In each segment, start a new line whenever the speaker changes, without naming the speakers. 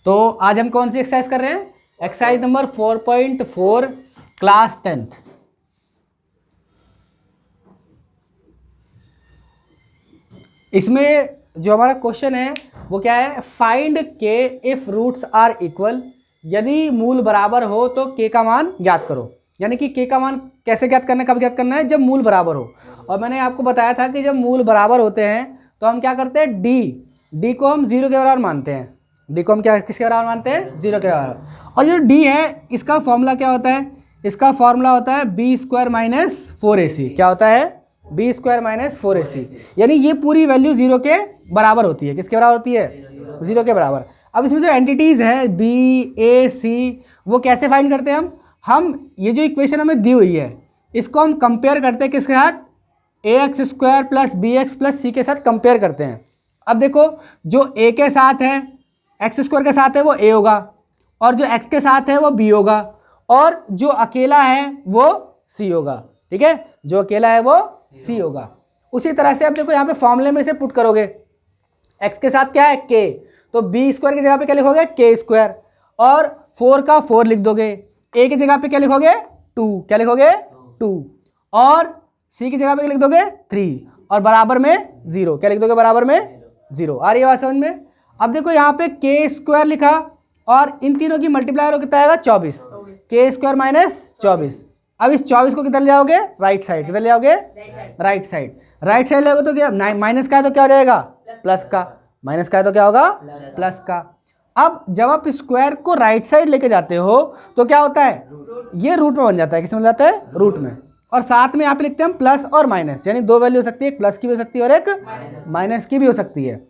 तो आज हम कौन सी एक्सरसाइज कर रहे हैं? Exercise number 4.4 class 10th। इसमें जो हमारा क्वेश्चन है वो क्या है? फाइंड के इफ रूट्स आर इक्वल। यदि मूल बराबर हो तो के का मान ज्ञात करो। यानी कि के का मान कैसे ज्ञात करना है, कब ज्ञात करना है? जब मूल बराबर हो। और मैंने आपको बताया था कि जब मूल बराबर होते हैं तो हम क्या करते हैं? डी को हम 0 के बराबर मानते हैं। डी को हम क्या किसके बराबर मानते हैं? 0 के बराबर। और जो डी है इसका फॉर्मूला क्या होता है? इसका फॉर्मूला होता है बी स्क्वायर माइनस 4ac। क्या होता है? B square minus 4ac। यानी ये पूरी वैल्यू 0 के बराबर होती है। किसके बराबर होती है? 0 के बराबर। अब इसमें जो एंटिटीज़ है बी ए सी, वो कैसे फाइंड करते हैं हम ये जो इक्वेशन हमें दी हुई है इसको हम कंपेयर करते हैं किसके साथ? A x square plus b x plus c के साथ कंपेयर करते हैं। अब देखो, जो ए के साथ है, एक्स स्क्वायर के साथ है वो ए होगा, और जो एक्स के साथ है वो बी होगा, और जो अकेला है वो सी होगा। ठीक है, जो अकेला है वो सी होगा। उसी तरह से अब देखो यहाँ पे फॉर्मूले में से पुट करोगे। एक्स के साथ क्या है? के, तो बी स्क्वायर की जगह पे क्या लिखोगे? के स्क्वायर, और 4 का 4 लिख दोगे। ए की जगह पे क्या लिखोगे? 2। क्या लिखोगे? 2। और सी की जगह पे लिख दोगे 3, और बराबर में 0। क्या लिख दोगे? बराबर में 0। आ रही है बात समझ में? अब देखो यहाँ पे के स्क्वायर लिखा, और इन तीनों की मल्टीप्लायर कितना आएगा? 24। के स्क्वायर माइनस 24। अब इस 24 को किधर ले आओगे? Right side. किधर ले आओगे? Right side. राइट साइड ले आओगे तो क्या? माइनस का है तो क्या हो जाएगा? प्लस का। माइनस का है तो क्या होगा? प्लस का। अब जब आप स्क्वायर को राइट साइड लेके जाते हो तो क्या होता है? ये रूट में बन जाता है। किस में बन जाता है? रूट में। और साथ में यहाँ पे लिखते हैं हम प्लस और माइनस, यानी दो वैल्यू हो सकती है, एक प्लस की भी हो सकती है और एक माइनस की भी हो सकती है।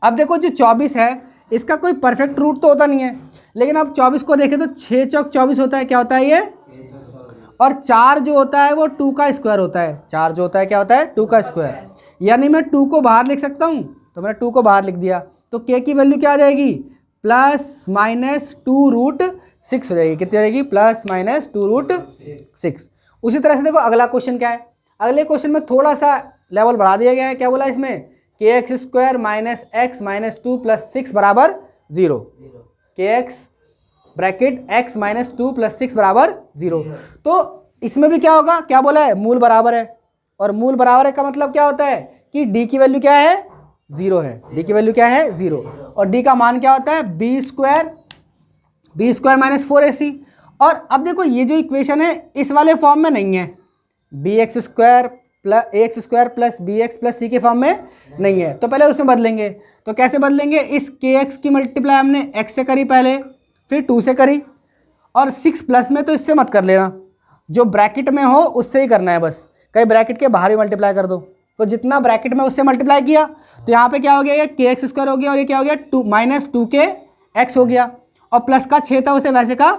अब देखो जो 24 है इसका कोई परफेक्ट रूट तो होता नहीं है, लेकिन अब 24 को देखें तो 6 चौक 24 होता है। क्या होता है ये? और 4 जो होता है वो 2 का स्क्वायर होता है। 4 जो होता है क्या होता है? 2 का स्क्वायर। यानी मैं 2 को बाहर लिख सकता हूँ, तो मैंने 2 को बाहर लिख दिया, तो के की वैल्यू क्या आ जाएगी? प्लस माइनस 2√6 हो जाएगी। कितनी जाएगी? Plus minus 2√6। उसी तरह से देखो अगला क्वेश्चन क्या है। अगले क्वेश्चन में थोड़ा सा लेवल बढ़ा दिया गया है। क्या बोला इसमें? के x square minus x minus 2 plus 6 बराबर 0। के x bracket x minus 2 plus 6 बराबर 0। तो इसमें भी क्या होगा? क्या बोला है? मूल बराबर है। और मूल बराबर है का मतलब क्या होता है? कि डी की वैल्यू क्या है? 0 है। डी की वैल्यू क्या है? 0। और डी का मान क्या होता है? B square minus 4ac। और अब देखो ये जो इक्वेशन है इस वाले फॉर्म में नहीं है। B x square plus b x plus c के फॉर्म में नहीं है, तो पहले उसमें बदलेंगे। तो कैसे बदलेंगे? इस के एक्स की मल्टीप्लाई हमने एक्स से करी पहले, फिर 2 से करी, और 6 प्लस में तो इससे मत कर लेना, जो ब्रैकेट में हो उससे ही करना है बस। कहीं ब्रैकेट के बाहर ही मल्टीप्लाई कर दो, तो जितना ब्रैकेट में उससे मल्टीप्लाई किया तो यहाँ पे क्या हो गया? ये के एक्स स्क्वायर हो गया, और ये क्या हो गया? 2 माइनस 2 के एक्स हो गया, और प्लस का 6 था उसे वैसे का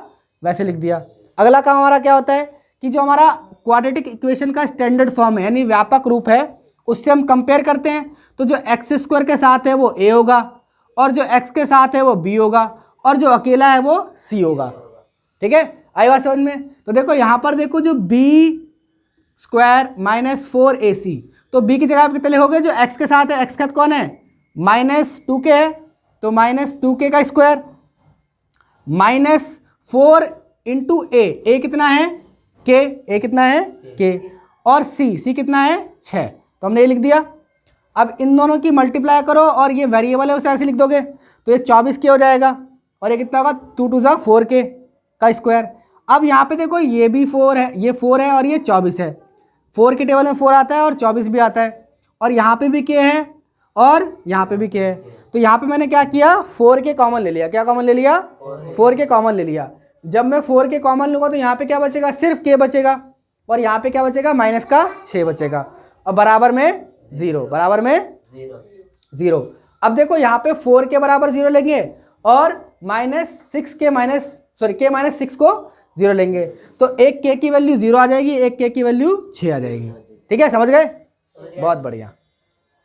वैसे लिख दिया। अगला काम हमारा क्या होता है कि जो हमारा क्वाड्रेटिक इक्वेशन का स्टैंडर्ड फॉर्म है यानी व्यापक रूप है, उससे हम कंपेयर करते हैं। तो जो एक्स स्क्वायर के साथ है वो ए होगा, और जो एक्स के साथ है वो बी होगा, और जो अकेला है वो सी होगा। ठीक है, आई बात समझ में? तो देखो यहाँ पर देखो, जो बी स्क्वायर माइनस 4ac, तो बी की जगह पे कितने लिखोगे? जो एक्स के साथ है, एक्स का कौन है? माइनस 2k है, तो माइनस 2k का स्क्वायर माइनस 4 इंटू ए कितना है? के। ए कितना है? के। और सी कितना है? 6। तो हमने ये लिख दिया। अब इन दोनों की मल्टीप्लाई करो, और ये वेरिएबल है उसे ऐसे लिख दोगे, तो ये 24 के हो जाएगा, और ये कितना होगा? 2 2 जा 4k का स्क्वायर। अब यहाँ पे देखो ये भी 4 है, ये 4 है, और ये 24 है। 4 के टेबल में 4 आता है और 24 भी आता है, और यहाँ पे भी के है और यहाँ पे भी के है। तो यहाँ पे मैंने क्या किया? 4 के कॉमन ले लिया। क्या कॉमन ले लिया? 4 के कॉमन ले लिया। जब मैं 4 के कॉमन लूँगा तो यहाँ पे क्या बचेगा? सिर्फ के बचेगा, और यहाँ पे क्या बचेगा? माइनस का 6 बचेगा, और बराबर में 0। बराबर में 0। अब देखो यहाँ पे 4 के बराबर 0 लेंगे, और के माइनस 6 को 0 लेंगे, तो एक के की वैल्यू 0 आ जाएगी, एक के की वैल्यू 6 आ जाएगी। ठीक है, समझ गए? बहुत बढ़िया।